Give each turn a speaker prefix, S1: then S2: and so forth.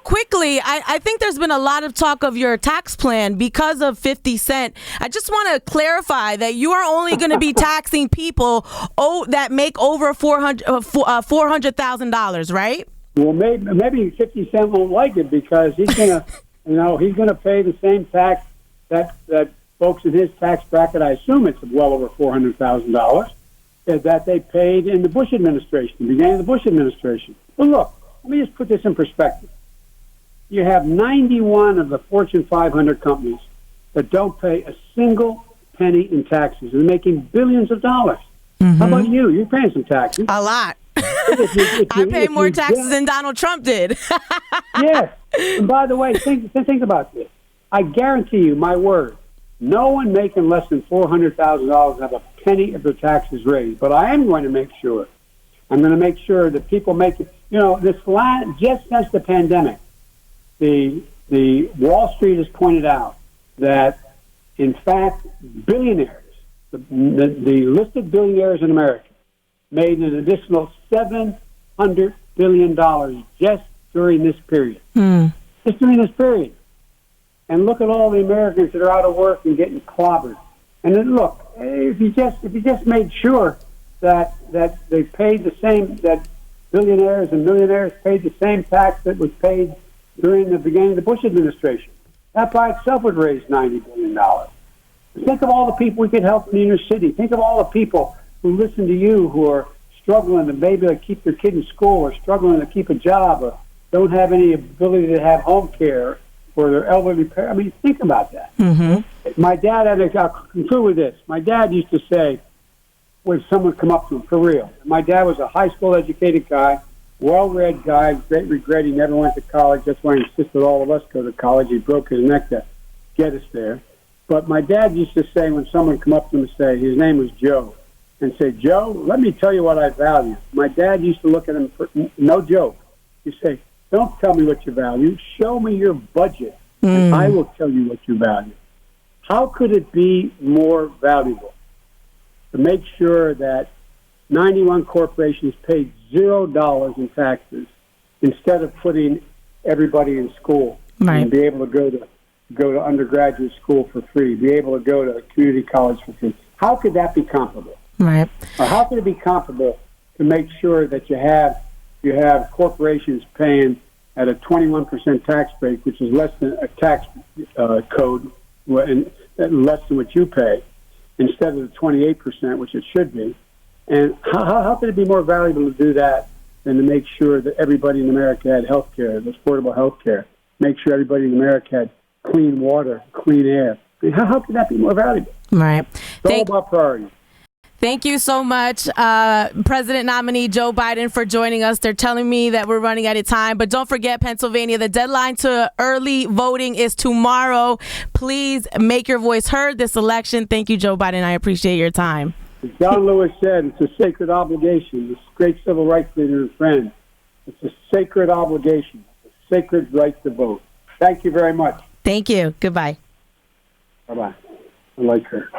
S1: quickly, I think there's been a lot of talk of your tax plan because of 50 Cent. I just want to clarify that you are only going to be taxing people that make over $400,000, right?
S2: Well, maybe 50 Cent won't like it because he's gonna, he's gonna pay the same tax that folks in his tax bracket, I assume it's well over $400,000, that they paid in the Bush administration, the beginning of the Bush administration. Well, look, let me just put this in perspective. You have 91 of the Fortune 500 companies that don't pay a single penny in taxes. They're making billions of dollars. Mm-hmm. How about you? You're paying some taxes.
S1: A lot. I pay more taxes than Donald Trump did.
S2: Yes. And by the way, think about this. I guarantee you, my word, no one making less than $400,000 have a penny of their taxes raised. But I am going to make sure. I'm going to make sure that people make it. Just since the pandemic, the Wall Street has pointed out that, in fact, billionaires, the listed billionaires in America, made an additional $700 billion just during this period. Just during this period. And look at all the Americans that are out of work and getting clobbered. And then look, if you just made sure that they paid the same, that billionaires and millionaires paid the same tax that was paid during the beginning of the Bush administration, that by itself would raise $90 billion. Think of all the people we could help in the inner city. Think of all the people who listen to you who are struggling to maybe keep their kid in school or struggling to keep a job or don't have any ability to have home care for their elderly parents. I mean, think about that. Mm-hmm. My dad I'll conclude with this. My dad used to say, when someone come up to him, for real. My dad was a high school educated guy, well-read guy, great regret he never went to college. That's why he insisted all of us go to college. He broke his neck to get us there. But my dad used to say when someone come up to him and say, his name was Joe, and say, Joe, let me tell you what I value. My dad used to look at him, no joke. He'd say, don't tell me what you value. Show me your budget, and I will tell you what you value. How could it be more valuable to make sure that 91 corporations paid $0 in taxes instead of putting everybody in school and be able to go to undergraduate school for free, be able to go to community college for free? How could that be comparable? Right. Or how could it be comparable to make sure that you have corporations paying at a 21% tax rate, which is less than a tax code, and less than what you pay, instead of the 28%, which it should be? And how could it be more valuable to do that than to make sure that everybody in America had health care, affordable health care, make sure everybody in America had clean water, clean air? I mean, how could that be more valuable? Right. It's all about priorities.
S1: Thank you so much, President nominee Joe Biden, for joining us. They're telling me that we're running out of time, but don't forget, Pennsylvania, the deadline to early voting is tomorrow. Please make your voice heard this election. Thank you, Joe Biden. I appreciate your time.
S2: As John Lewis said, it's a sacred obligation. This great civil rights leader and friend. It's a sacred obligation, a sacred right to vote. Thank you very much.
S1: Thank you. Goodbye.
S2: Bye-bye. I like her.